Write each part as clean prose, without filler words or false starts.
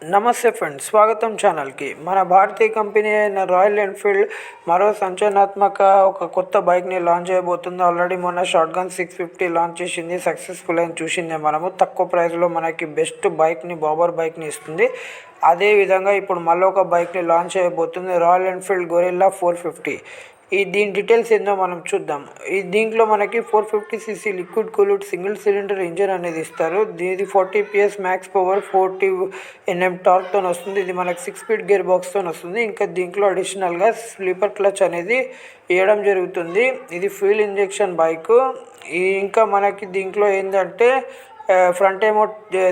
నమస్తే ఫ్రెండ్స్, స్వాగతం ఛానల్కి. మన భారతీయ కంపెనీ అయిన రాయల్ ఎన్ఫీల్డ్ మరో సంచలనాత్మక ఒక కొత్త బైక్ని లాంచ్ చేయబోతుంది. ఆల్రెడీ మొన్న షార్ట్ గన్ 650 లాంచ్ చేసింది, సక్సెస్ఫుల్ అని చూసిందే. మనము తక్కువ ప్రైస్లో మనకి బెస్ట్ బైక్ని, బాబర్ బైక్ని ఇస్తుంది. అదేవిధంగా ఇప్పుడు మళ్ళీ ఒక బైక్ని లాంచ్ చేయబోతుంది, రాయల్ ఎన్ఫీల్డ్ గొరిల్లా 450. దీని డీటెయిల్స్ ఏందో మనం చూద్దాం. దీంట్లో మనకి 450cc liquid cooled single cylinder engine అనేది ఇస్తారు. ఇది 40 PS మ్యాక్స్ పవర్, 40 Nm టార్క్తో వస్తుంది. ఇది మనకి 6 స్పీడ్ గేర్ బాక్స్తో వస్తుంది. ఇంకా దీంట్లో అడిషనల్గా స్లీపర్ క్లచ్ అనేది ఇవ్వడం జరుగుతుంది. ఇది ఫ్యూల్ ఇంజెక్షన్ బైక్. ఇంకా మనకి దీంట్లో ఏంటంటే ఫ్రంట్ ఏమో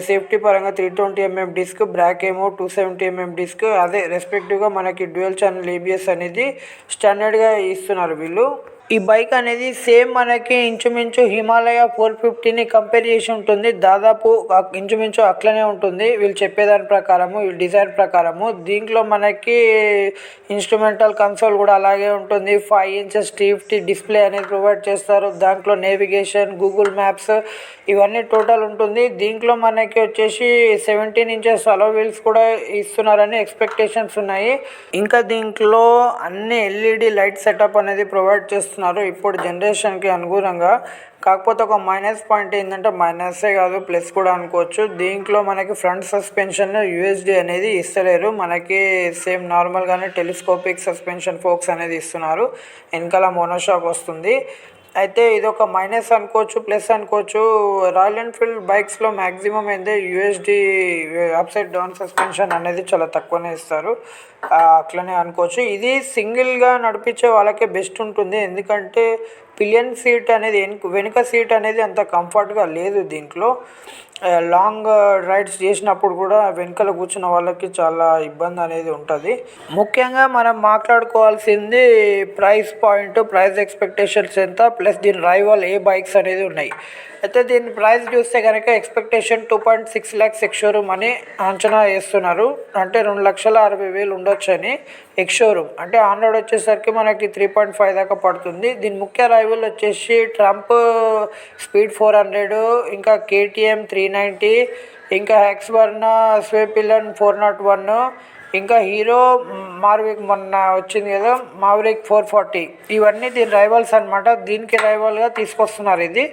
సేఫ్టీ పరంగా 320mm డిస్క్, బ్యాక్ ఏమో 270mm డిస్క్. అదే రెస్పెక్టివ్గా మనకి డ్యూయల్ ఛానల్ ABS అనేది స్టాండర్డ్గా ఇస్తున్నారు వీళ్ళు. ఈ బైక్ అనేది సేమ్ మనకి ఇంచుమించు హిమాలయ 450ని కంపేర్ చేసి ఉంటుంది. దాదాపు ఇంచుమించు అట్లనే ఉంటుంది వీళ్ళు చెప్పేదాని ప్రకారము, ఈ డిజైన్ ప్రకారము. దీంట్లో మనకి ఇన్స్ట్రుమెంటల్ కన్సోల్ కూడా అలాగే ఉంటుంది. 5 inches TFT డిస్ప్లే అనేది ప్రొవైడ్ చేస్తారు. దాంట్లో నేవిగేషన్, గూగుల్ మ్యాప్స్ ఇవన్నీ టోటల్ ఉంటుంది. దీంట్లో మనకి వచ్చేసి 17 inches అలో వీల్స్ కూడా ఇస్తున్నారని ఎక్స్పెక్టేషన్స్ ఉన్నాయి. ఇంకా దీంట్లో అన్ని LED లైట్ సెటప్ అనేది ప్రొవైడ్ చేస్తున్నారు ఇప్పుడు జనరేషన్కి అనుగుణంగా. కాకపోతే ఒక మైనస్ పాయింట్ ఏంటంటే, మైనసే కాదు ప్లస్ కూడా అనుకోవచ్చు, దీంట్లో మనకి ఫ్రంట్ సస్పెన్షన్ USD అనేది ఇస్తలేరు. మనకి సేమ్ నార్మల్గానే టెలిస్కోపిక్ సస్పెన్షన్ ఫోక్స్ అనేది ఇస్తున్నారు. వెనకాల మోనోషాక్ వస్తుంది. అయితే ఇది ఒక మైనస్ అనుకోవచ్చు, ప్లస్ అనుకోవచ్చు. రాయల్ ఎన్ఫీల్డ్ బైక్స్లో మ్యాక్సిమం ఏంటంటే USD అప్సైడ్ డౌన్ సస్పెన్షన్ అనేది చాలా తక్కువనే ఇస్తారు, అట్లనే అనుకోవచ్చు. ఇది సింగిల్గా నడిపించే వాళ్ళకే బెస్ట్ ఉంటుంది. ఎందుకంటే పిలియన్ సీట్ అనేది వెనుక సీట్ అనేది అంత కంఫర్ట్గా లేదు దీంట్లో. లాంగ్ రైడ్స్ చేసినప్పుడు కూడా వెనకాల కూర్చున్న వాళ్ళకి చాలా ఇబ్బంది అనేది ఉంటుంది. ముఖ్యంగా మనం మాట్లాడుకోవాల్సింది ప్రైస్ పాయింట్, ప్రైస్ ఎక్స్పెక్టేషన్స్ ఎంత, ప్లస్ దీని రైవల్ ఏ బైక్స్ అనేది ఉన్నాయి. అయితే దీని ప్రైస్ చూస్తే కనుక ఎక్స్పెక్టేషన్ 2.6 lakhs ఎక్స్ షోరూమ్ అని అంచనా వేస్తున్నారు. అంటే 2,60,000 ఉండొచ్చు అని ఎక్స్ షోరూమ్. అంటే ఆన్ రోడ్ వచ్చేసరికి మనకి 3.5 దాకా పడుతుంది. దీని ముఖ్య రైవల్ వచ్చేసి ట్రంప్ స్పీడ్ 400, ఇంకా KTM 390, ఇంకా హెక్స్వర్నా స్వేపిలన్ 401, ఇంకా హీరో మార్విక్ మొన్న వచ్చింది కదా మావరిక్ 440. ఇవన్నీ దీని రైవల్స్ అనమాట. దీనికి రైవల్గా తీసుకొస్తున్నారు. ఇది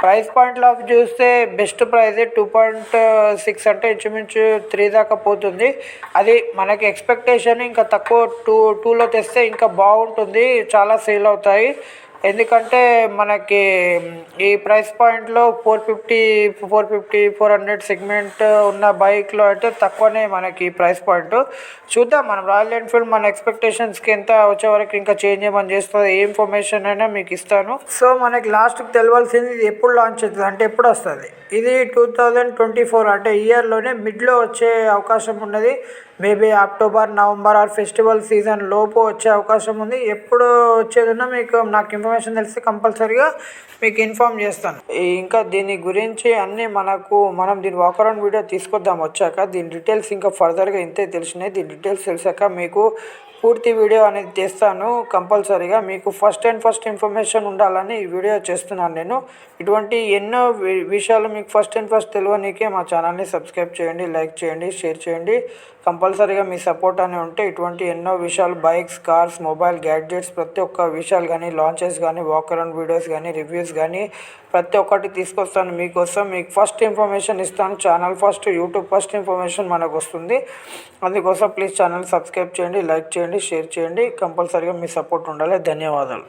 ప్రైస్ పాయింట్లో చూస్తే బెస్ట్ ప్రైస్ 2.6 అంటే ఇంచుమించు 3 దాకా పోతుంది. అది మనకి ఎక్స్పెక్టేషన్. ఇంకా తక్కువ 2లో తెస్తే ఇంకా బాగుంటుంది, చాలా సేల్ అవుతాయి. ఎందుకంటే మనకి ఈ ప్రైస్ పాయింట్లో 400 సెగ్మెంట్ ఉన్న బైక్లో అయితే తక్కువనే మనకి ప్రైస్ పాయింట్. చూద్దాం మనం రాయల్ ఎన్ఫీల్డ్ మన ఎక్స్పెక్టేషన్స్కి ఎంత వచ్చే వరకు ఇంకా చేంజ్ ఏమని చేస్తుంది, ఏ ఇన్ఫర్మేషన్ అయినా మీకు ఇస్తాను. సో మనకి లాస్ట్కి తెలవాల్సింది ఇది ఎప్పుడు లాంచ్ అవుతుంది అంటే ఎప్పుడు వస్తుంది. ఇది 2024 అంటే ఇయర్లోనే మిడ్లో వచ్చే అవకాశం ఉన్నది. Maybe October, November are festival season లోపు వచ్చే అవకాశం ఉంది. ఎప్పుడు వచ్చేదన్నా మీకు నాకు ఇన్ఫర్మేషన్ తెలిస్తే కంపల్సరీగా మీకు ఇన్ఫామ్ చేస్తాను. ఇంకా దీని గురించి అన్నీ మనం దీని వాకరౌండ్ వీడియో తీసుకొద్దాం వచ్చాక. దీని డీటెయిల్స్ ఇంకా ఫర్దర్గా ఇంతే తెలిసినాయి. దీని డీటెయిల్స్ తెలిసాక మీకు పూర్తి వీడియో అనేది చేస్తాను కంపల్సరీగా. మీకు ఫస్ట్ ఇన్ఫర్మేషన్ ఉండాలని ఈ వీడియో చేస్తున్నాను నేను. ఇటువంటి ఎన్నో విషయాలు మీకు ఫస్ట్ తెలియనికే మా ఛానల్ని సబ్స్క్రైబ్ చేయండి, లైక్ చేయండి, షేర్ చేయండి. కంపల్సరీగా మీ సపోర్ట్ అని ఉంటే ఇటువంటి ఎన్నో విషయాలు, బైక్స్, కార్స్, మొబైల్ గ్యాడ్జెట్స్ ప్రతి ఒక్క విషయాలు కానీ, లాంచెస్ కానీ, వాక్ అరౌండ్ వీడియోస్ కానీ, రివ్యూస్ కానీ ప్రతి ఒక్కటి తీసుకొస్తాను మీకోసం. మీకు ఫస్ట్ ఇన్ఫర్మేషన్ ఇస్తాను. Channel first, YouTube first information మనకు వస్తుంది. అందుకోసం ప్లీజ్ ఛానల్ సబ్స్క్రైబ్ చేయండి, లైక్ చేయండి, షేర్ చేయండి. కంపల్సరీగా మీ సపోర్ట్ ఉండాలి. ధన్యవాదాలు.